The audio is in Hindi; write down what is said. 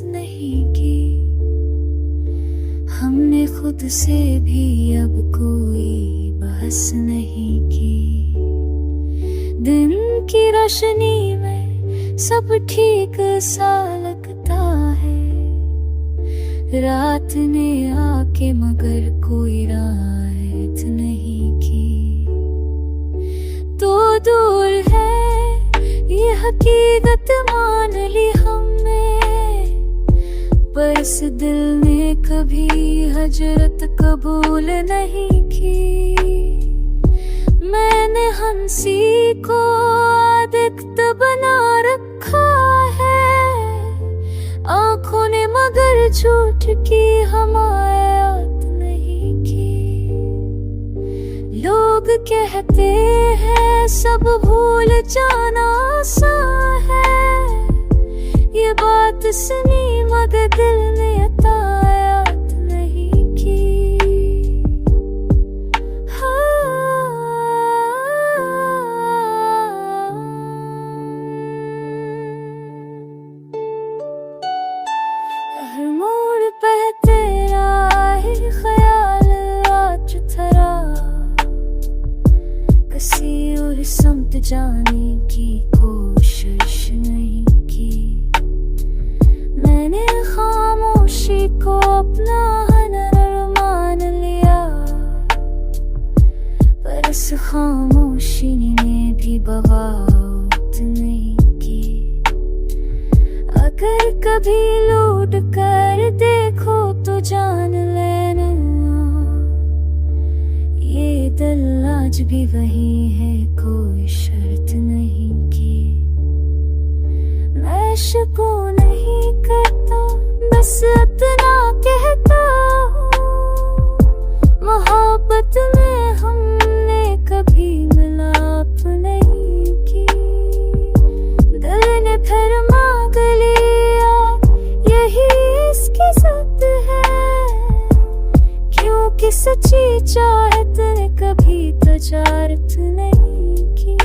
नहीं की। हमने खुद से भी अब कोई बहस नहीं की। दिन की रोशनी में सब ठीक सा लगता है, रात ने आके मगर कोई रात नहीं की। तो दूर है ये हकीकत मान ली हमने, पर इस दिल ने कभी हजरत कबूल नहीं की। मैंने हंसी को आदत बना रखा है, आंखों ने मगर झूठ की हमायत नहीं की। लोग कहते हैं सब भूल जाना आसान है, ये बात सुनी मगर दिल ने अतायत नहीं की। हर मोड़ पे तेरा ही ख्याल आज थरा, किसी और समत जाने की कोशिश नहीं की। मैंने खामोशी को अपना हनर मान लिया, पर इस खामोशी ने भी बगावत नहीं की। अगर कभी लूट कर देखो तो जान लेना, ये दिल आज भी वही है, कोई शर्त नहीं की। मैं शको नहीं करता, बस इतना कहता हूँ, मोहब्बत में हमने कभी मिलाप नहीं की। दिल ने फिर मांग लिया, यही इसकी ज़िद है, क्योंकि सच्ची चाहत ने कभी तजारत नहीं की।